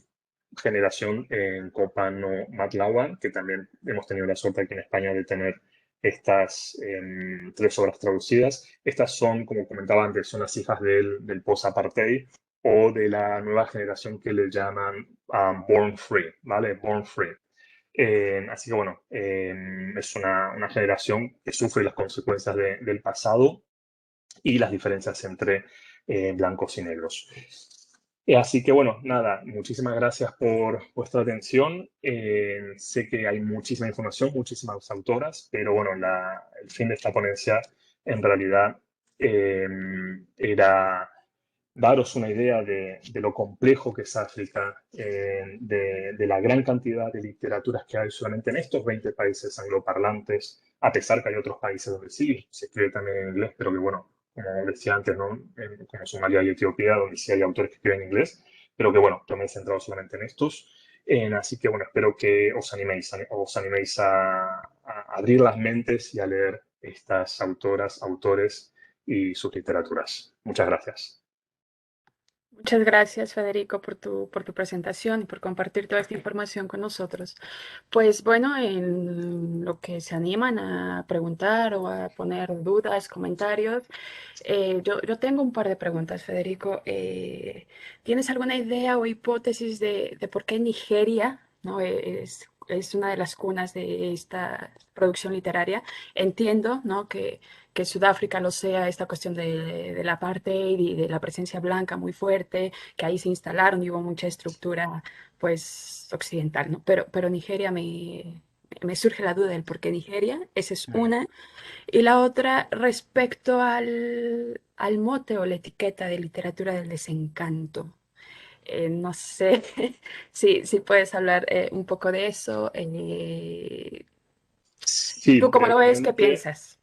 generación, en Copano Matlawan, que también hemos tenido la suerte aquí en España de tener estas tres obras traducidas. Estas son, como comentaba antes, son las hijas del post-apartheid o de la nueva generación que le llaman Born Free, ¿vale? Born Free. Así que bueno, es una generación que sufre las consecuencias del pasado y las diferencias entre blancos y negros. Así que bueno, nada, muchísimas gracias por vuestra atención. Sé que hay muchísima información, muchísimas autoras, pero bueno, el fin de esta ponencia en realidad eh, era daros una idea de lo complejo que es África, de la gran cantidad de literaturas que hay solamente en estos 20 países angloparlantes, a pesar que hay otros países donde sí se escribe también en inglés, pero que bueno, como decía antes, ¿no? Como Somalia y Etiopía, donde sí hay autores que escriben en inglés, pero que bueno, yo me he centrado solamente en estos. Así que bueno, espero que os animéis a abrir las mentes y a leer estas autoras, autores y sus literaturas. Muchas gracias. Muchas gracias, Federico, por tu presentación y por compartir toda esta información con nosotros. Pues bueno, en lo que se animan a preguntar o a poner dudas, comentarios, yo tengo un par de preguntas, Federico. ¿Tienes alguna idea o hipótesis de por qué Nigeria, ¿no? Es una de las cunas de esta producción literaria? Entiendo, ¿no? que Sudáfrica lo sea, esta cuestión del apartheid y de la presencia blanca muy fuerte, que ahí se instalaron y hubo mucha estructura pues occidental, ¿no? Pero Nigeria me surge la duda del por qué Nigeria, esa es Mm. una. Y la otra, respecto al mote o la etiqueta de literatura del desencanto. No sé si puedes hablar un poco de eso. Sí, ¿Tú cómo lo ves? ¿Qué brevemente, piensas?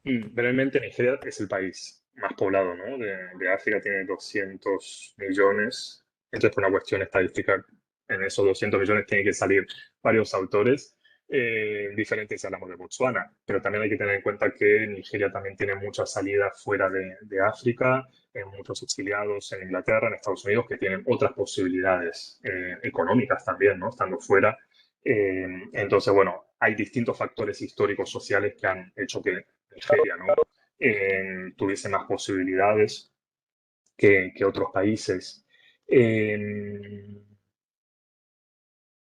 brevemente Nigeria es el país más poblado, ¿no? de África, tiene 200 millones. Entonces, por una cuestión estadística, en esos 200 millones tienen que salir varios autores diferentes si hablamos de Botswana. Pero también hay que tener en cuenta que Nigeria también tiene mucha salida fuera de África, muchos exiliados en Inglaterra, en Estados Unidos, que tienen otras posibilidades económicas también, ¿no? Estando fuera. Entonces, bueno, hay distintos factores históricos, sociales que han hecho que Nigeria, ¿no? Tuviese más posibilidades que otros países. Eh,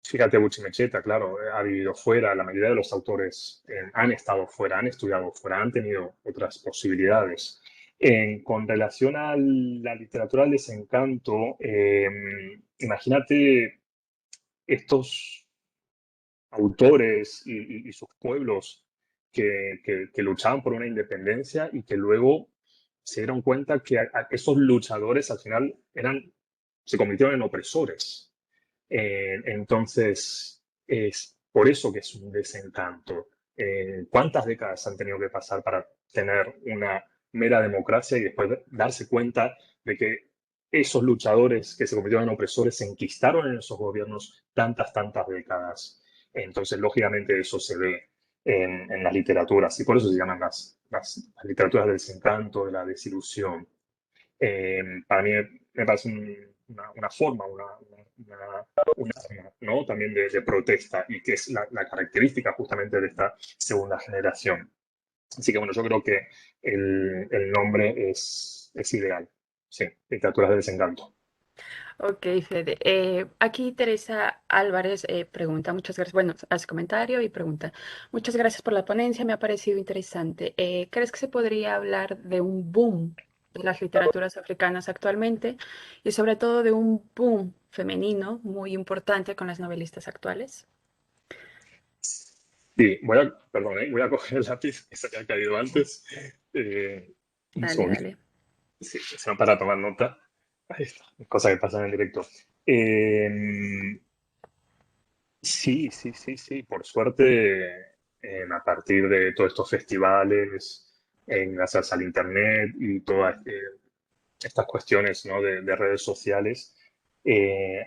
Fíjate, Buchimecheta, claro, ha vivido fuera, la mayoría de los autores han estado fuera, han estudiado fuera, han tenido otras posibilidades. Con relación a la literatura del desencanto, imagínate estos autores y sus pueblos que luchaban por una independencia y que luego se dieron cuenta que esos luchadores al final se convirtieron en opresores. Entonces, es por eso que es un desencanto. ¿Cuántas décadas han tenido que pasar para tener una mera democracia y después darse cuenta de que esos luchadores que se convirtieron en opresores se enquistaron en esos gobiernos tantas décadas? Entonces, lógicamente, eso se ve en las literaturas y por eso se llaman las literaturas del desencanto, de la desilusión. Para mí me parece una forma, una arma, ¿no? También de protesta y que es la característica justamente de esta segunda generación. Así que bueno, yo creo que el nombre es ideal. Sí, Literaturas del Desencanto. Ok, Fede. Aquí Teresa Álvarez pregunta, muchas gracias, bueno, hace comentario y pregunta, muchas gracias por la ponencia, me ha parecido interesante. ¿Crees que se podría hablar de un boom de las literaturas africanas actualmente y sobre todo de un boom femenino muy importante con las novelistas actuales? Sí, perdón, voy a coger el lápiz que se había caído antes. Eh, un Dale, segundo. dale. Sí, sino para tomar nota. Ahí está, cosas que pasan en directo. Eh, sí, sí, sí, sí. Por suerte, a partir de todos estos festivales, gracias al Internet y todas estas cuestiones, ¿no? de redes sociales,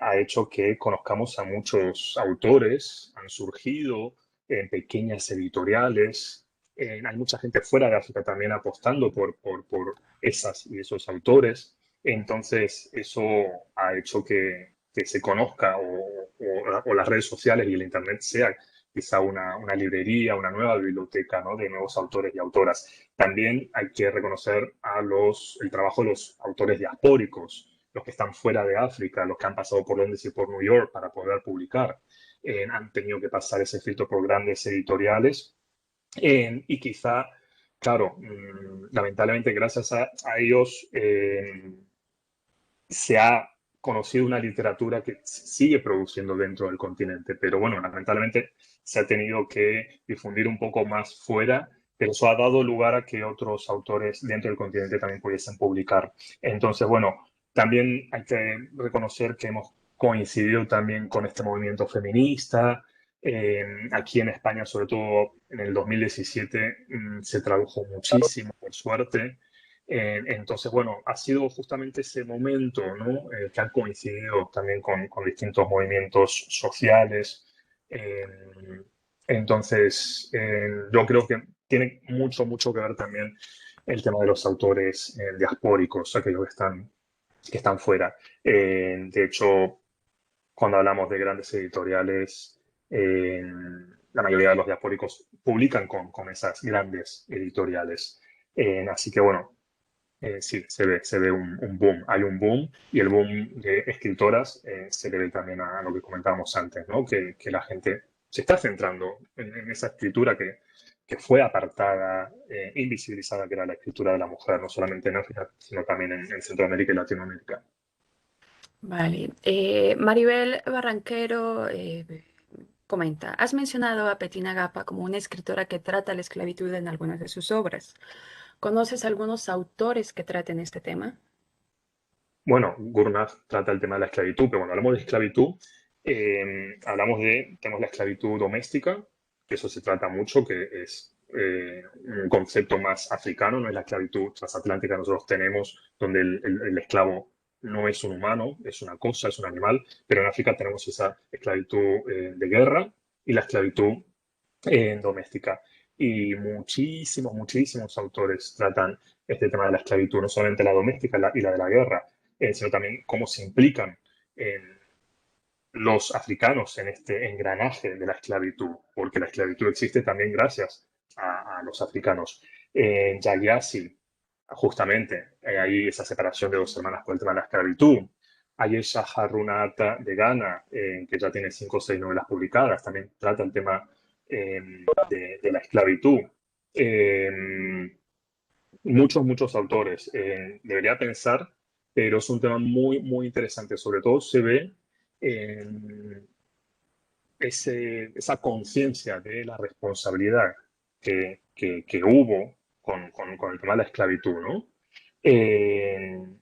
ha hecho que conozcamos a muchos autores, han surgido en pequeñas editoriales, hay mucha gente fuera de África también apostando por esas y esos autores, entonces eso ha hecho que se conozca o las redes sociales y el Internet sea quizá una librería, una nueva biblioteca, ¿no? de nuevos autores y autoras. También hay que reconocer el trabajo de los autores diaspóricos, los que están fuera de África, los que han pasado por Londres y por New York para poder publicar. Han tenido que pasar ese filtro por grandes editoriales y quizá, claro, lamentablemente gracias a ellos se ha conocido una literatura que sigue produciendo dentro del continente, pero bueno, lamentablemente se ha tenido que difundir un poco más fuera, pero eso ha dado lugar a que otros autores dentro del continente también pudiesen publicar. Entonces, bueno, también hay que reconocer que hemos coincidido también con este movimiento feminista. Aquí en España, sobre todo en el 2017, se tradujo muchísimo, por suerte. Entonces, bueno, ha sido justamente ese momento, ¿no? Que ha coincidido también con distintos movimientos sociales. Eh, entonces, yo creo que tiene mucho, mucho que ver también el tema de los autores diaspóricos, aquellos que están fuera. De hecho, cuando hablamos de grandes editoriales, la mayoría de los diaspóricos publican con esas grandes editoriales. Así que bueno, sí, se ve un boom. Hay un boom y el boom de escritoras se debe también a lo que comentábamos antes, ¿no? Que la gente se está centrando en esa escritura que fue apartada, invisibilizada, que era la escritura de la mujer, no solamente en África, sino también en Centroamérica y Latinoamérica. Vale. Maribel Barranquero comenta, has mencionado a Bettina Gappa como una escritora que trata la esclavitud en algunas de sus obras. ¿Conoces algunos autores que traten este tema? Bueno, Gurnach trata el tema de la esclavitud, pero cuando hablamos de esclavitud, tenemos la esclavitud doméstica, que eso se trata mucho, que es un concepto más africano, no es la esclavitud transatlántica que nosotros tenemos, donde el esclavo no es un humano, es una cosa, es un animal, pero en África tenemos esa esclavitud de guerra y la esclavitud doméstica. Y muchísimos, muchísimos autores tratan este tema de la esclavitud, no solamente la doméstica y la de la guerra, sino también cómo se implican los africanos en este engranaje de la esclavitud, porque la esclavitud existe también gracias a los africanos. Yagyasi, justamente, hay esa separación de dos hermanas por el tema de la esclavitud. Ayesha Haruna Atta de Ghana, que ya tiene 5 o 6 novelas publicadas, también trata el tema de la esclavitud. Eh, muchos, muchos autores. Debería pensar, pero es un tema muy, muy interesante. Sobre todo se ve esa conciencia de la responsabilidad que hubo con el tema de la esclavitud, ¿no?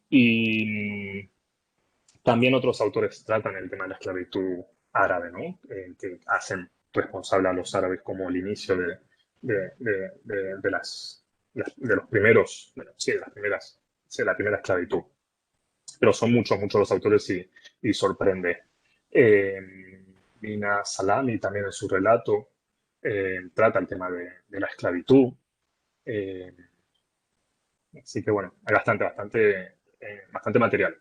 Y también otros autores tratan el tema de la esclavitud árabe, ¿no? Que hacen responsable a los árabes como el inicio de los primeros, sí, de las primeras, sí, de la primera esclavitud. Pero son muchos, muchos los autores y sorprende. Eh, Nina Salami también en su relato trata el tema de la esclavitud. Eh, Así que bueno, hay bastante, bastante, bastante material.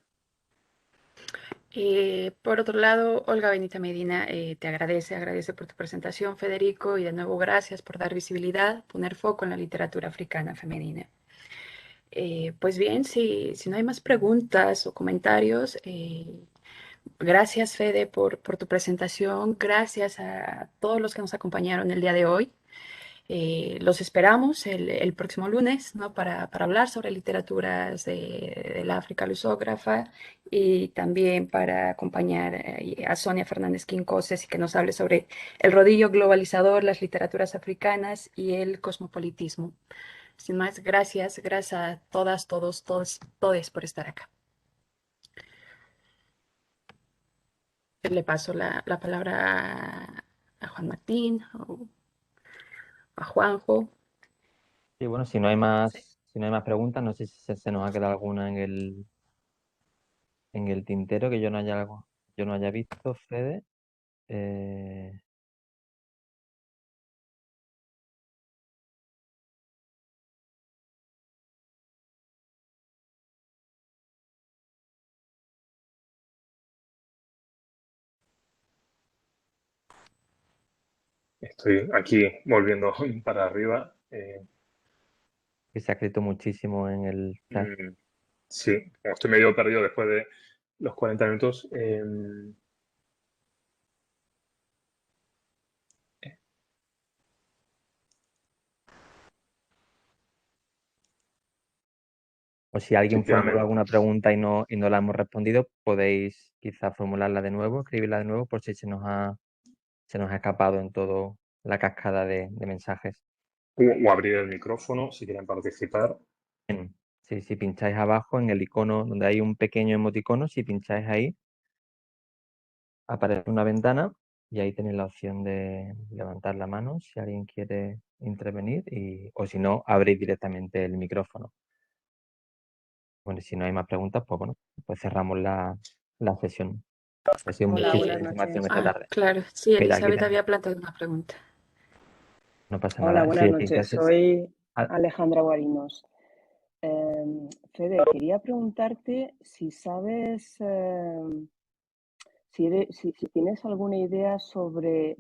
Por otro lado, Olga Benita Medina te agradece por tu presentación, Federico, y de nuevo gracias por dar visibilidad, poner foco en la literatura africana femenina. Pues bien, si no hay más preguntas o comentarios, gracias, Fede, por tu presentación. Gracias a todos los que nos acompañaron el día de hoy. Los esperamos el próximo lunes, ¿no? Para hablar sobre literaturas de la África lusógrafa y también para acompañar a Sonia Fernández Quincoses y que nos hable sobre el rodillo globalizador, las literaturas africanas y el cosmopolitismo. Sin más, gracias a todas, todos por estar acá. Le paso la palabra a Juan Martín o a Juanjo. Y bueno, si no hay Sí. más, si no hay más preguntas, no sé si se nos ha quedado alguna en el tintero que yo no haya visto, Fede. Eh, Estoy aquí volviendo para arriba. que se ha escrito muchísimo en el chat. Sí, como estoy medio perdido después de los 40 minutos. O si alguien formuló Efectivamente. alguna pregunta y no la hemos respondido, podéis quizá formularla de nuevo, escribirla de nuevo por si se nos ha escapado en todo la cascada de mensajes. O abrir el micrófono si quieren participar. Bien. Si pincháis abajo en el icono donde hay un pequeño emoticono, si pincháis ahí, aparece una ventana y ahí tenéis la opción de levantar la mano si alguien quiere intervenir o si no, abrir directamente el micrófono. Bueno, y si no hay más preguntas, pues bueno, pues cerramos la sesión. Ha sido Hola, muchísima buenas información noches. esta tarde. Claro, sí, Mira, aquí Elizabeth tenemos. había planteado una pregunta. No pasa Hola, nada. buenas Si noches. pinchases. Soy Ah, Alejandra Guarinos. Fede, quería preguntarte si sabes, si tienes alguna idea sobre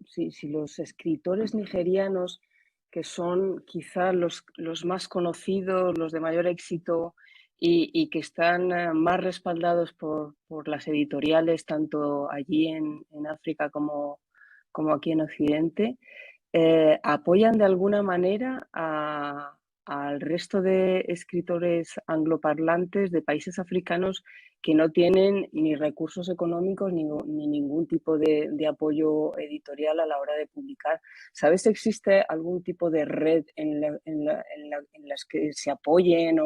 si los escritores nigerianos, que son quizá los más conocidos, los de mayor éxito y que están más respaldados por las editoriales, tanto allí en África como aquí en Occidente, apoyan de alguna manera al resto de escritores angloparlantes de países africanos que no tienen ni recursos económicos ni ningún tipo de apoyo editorial a la hora de publicar. ¿Sabes si existe algún tipo de red en las que se apoyen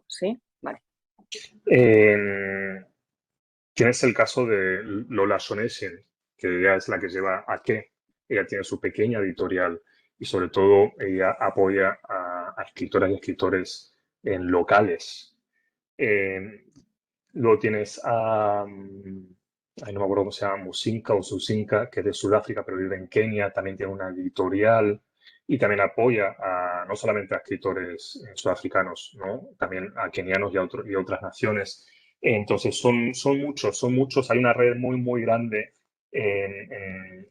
sí? Vale. Tienes el caso de Lola Shoneshin, que ella es la que lleva a qué. Ella tiene su pequeña editorial y sobre todo ella apoya a escritoras y escritores en locales. Eh, Luego tienes ay, no me acuerdo cómo se llama, Musinka o Susinka, que es de Sudáfrica, pero vive en Kenia, también tiene una editorial y también apoya no solamente a escritores sudafricanos, ¿no? También a kenianos y a otras naciones. Entonces, son muchos. Hay una red muy, muy grande en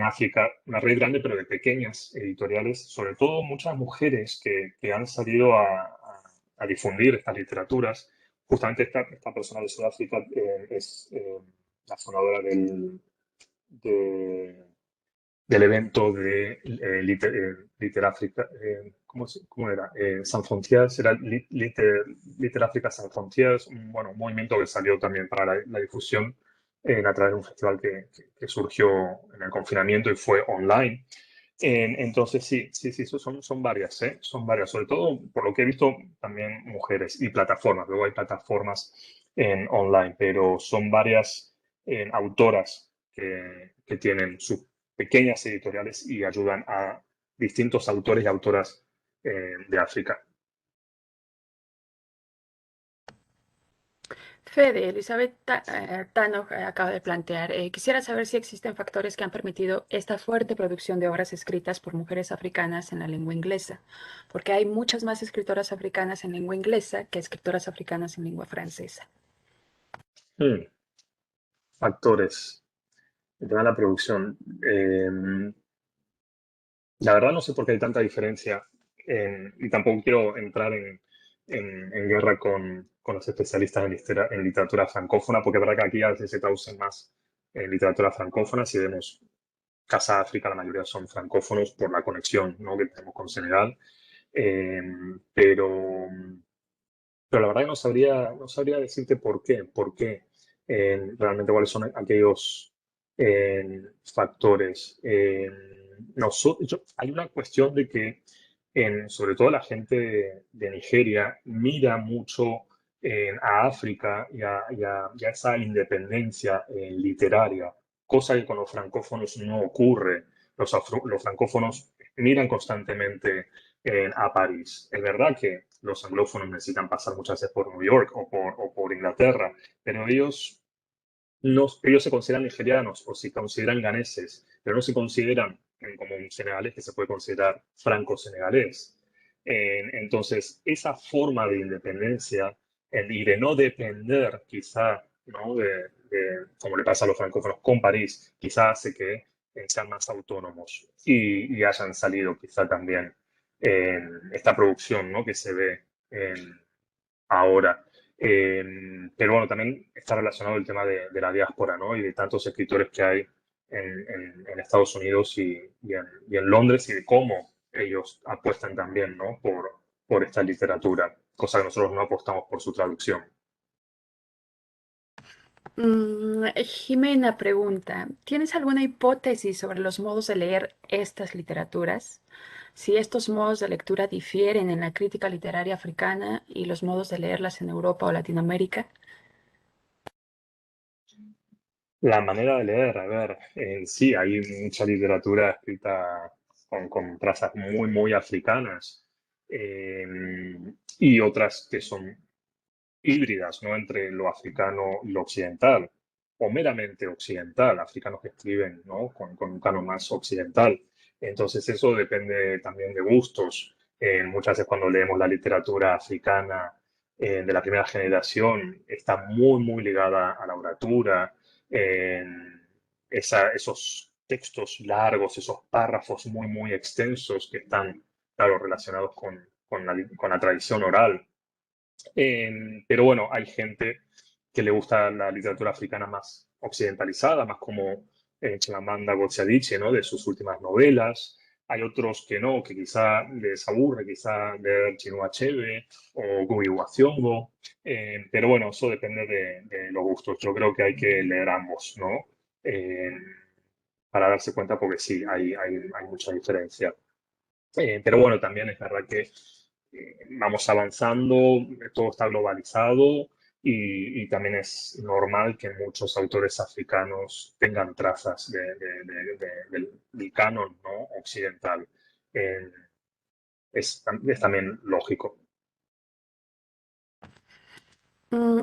África, una red grande, pero de pequeñas editoriales, sobre todo muchas mujeres que han salido a difundir estas literaturas. Justamente esta persona de Sudáfrica es la fundadora de- del evento de Literáfrica. ¿Cómo era? San Frontiers, era Literáfrica San Frontiers, bueno, un movimiento que salió también para la difusión a través de un festival que surgió en el confinamiento y fue online. Entonces, sí, son varias, ¿eh? Son varias, sobre todo por lo que he visto también mujeres y plataformas. Luego hay plataformas online, pero son varias autoras que tienen sus pequeñas editoriales y ayudan a distintos autores y autoras de África. Fede, Elizabeth Tano acaba de plantear, quisiera saber si existen factores que han permitido esta fuerte producción de obras escritas por mujeres africanas en la lengua inglesa, porque hay muchas más escritoras africanas en lengua inglesa que escritoras africanas en lengua francesa. Hmm, Factores. El tema de la producción. La verdad no sé por qué hay tanta diferencia y tampoco quiero entrar en guerra con los especialistas en literatura francófona, porque es verdad que aquí a veces se traducen más en literatura francófona. Si vemos Casa África, la mayoría son francófonos por la conexión, ¿no?, que tenemos con Senegal. Eh, pero, pero la verdad que no sabría decirte por qué realmente cuáles son aquellos factores. Hay una cuestión de que, sobre todo la gente de Nigeria, mira mucho a África y a esa independencia literaria, cosa que con los francófonos no ocurre. Los francófonos miran constantemente a París. Es verdad que los anglófonos necesitan pasar muchas veces por New York o por Inglaterra, pero ellos se consideran nigerianos o se consideran ganeses, pero no se consideran como un senegalés que se puede considerar franco-senegalés. Entonces, esa forma de independencia y de no depender quizá, ¿no?, como le pasa a los francófonos con París, quizá hace que sean más autónomos y hayan salido quizá también esta producción, ¿no?, que se ve ahora. Pero bueno, también está relacionado el tema de la diáspora, ¿no?, y de tantos escritores que hay en Estados Unidos y en Londres, y de cómo ellos apuestan también, ¿no?, por esta literatura, cosa que nosotros no apostamos por su traducción. Jimena pregunta, ¿tienes alguna hipótesis sobre los modos de leer estas literaturas? Si estos modos de lectura difieren en la crítica literaria africana y los modos de leerlas en Europa o Latinoamérica. La manera de leer, a ver, sí, hay mucha literatura escrita con trazas muy, muy africanas, eh, y otras que son híbridas, ¿no?, entre lo africano y lo occidental, o meramente occidental, africanos que escriben, ¿no?, con un canon más occidental. Entonces eso depende también de gustos. Muchas veces cuando leemos la literatura africana de la primera generación, está muy, muy ligada a la oratura. eh, Esos textos largos, esos párrafos muy, muy extensos que están, claro, relacionados con la tradición oral. Pero bueno, hay gente que le gusta la literatura africana más occidentalizada, más como Chimamanda Ngozi Adichie, ¿no?, de sus últimas novelas. Hay otros que no, que quizá les aburre, quizá leer Chinua Achebe o Guy wa Thiong'o. Pero bueno, eso depende de los gustos. Yo creo que hay que leer ambos, ¿no? Eh, para darse cuenta, porque sí, hay mucha diferencia. Pero bueno, también es verdad que vamos avanzando, todo está globalizado y también es normal que muchos autores africanos tengan trazas del canon, ¿no?, occidental. Eh, es también lógico.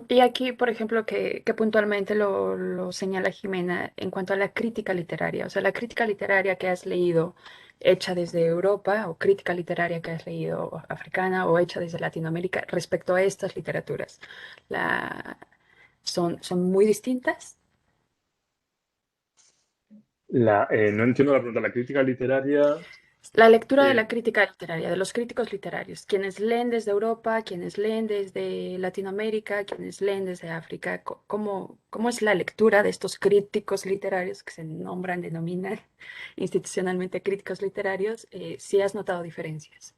Y aquí, por ejemplo, que puntualmente lo señala Jimena en cuanto a la crítica literaria, o sea, la crítica literaria que has leído hecha desde Europa o crítica literaria que has leído africana o hecha desde Latinoamérica respecto a estas literaturas, la, son muy distintas. No entiendo la pregunta. La crítica literaria. La lectura de eh, la crítica literaria, de los críticos literarios, quienes leen desde Europa, quienes leen desde Latinoamérica, quienes leen desde África, ¿cómo es la lectura de estos críticos literarios que se nombran, denominan institucionalmente críticos literarios? Si has notado diferencias.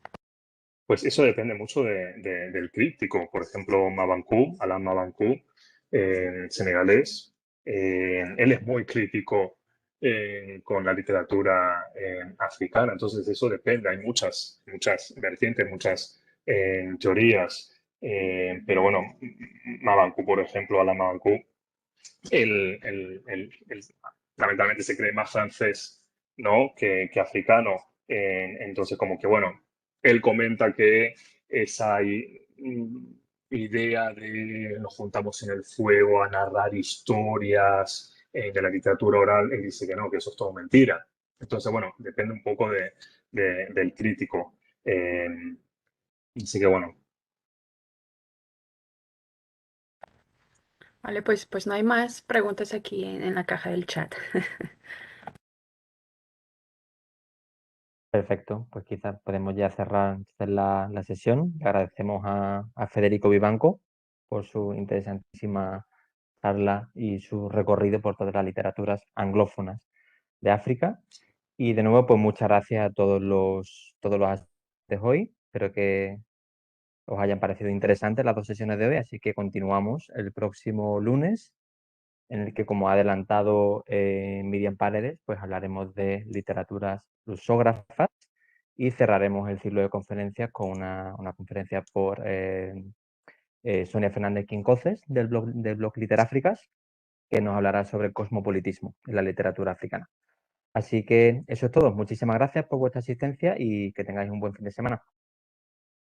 Pues eso depende mucho del crítico. Por ejemplo, Mabankou, Alain Mabankou, senegalés, él es muy crítico con la literatura africana. Entonces eso depende. Hay muchas, muchas vertientes, muchas teorías. Pero bueno, Mabankou, por ejemplo, Alain Mabankou, él lamentablemente se cree más francés, ¿no?, que africano. Entonces, como que, bueno, él comenta que esa idea de nos juntamos en el fuego a narrar historias de la literatura oral, él dice que no, que eso es todo mentira. Entonces, bueno, depende un poco del crítico. Eh, Así que, bueno. Vale, pues no hay más preguntas aquí en la caja del chat. Perfecto, pues quizás podemos ya cerrar la sesión. Le agradecemos a Federico Vivanco por su interesantísima charla y su recorrido por todas las literaturas anglófonas de África. Y de nuevo, pues muchas gracias a todos los asistentes hoy. Espero que os hayan parecido interesantes las 2 sesiones de hoy, así que continuamos el próximo lunes, en el que, como ha adelantado Miriam Paredes, pues hablaremos de literaturas lusógrafas y cerraremos el ciclo de conferencias con una conferencia por Sonia Fernández Quincoces del blog Literáfricas, que nos hablará sobre el cosmopolitismo en la literatura africana. Así que eso es todo. Muchísimas gracias por vuestra asistencia y que tengáis un buen fin de semana.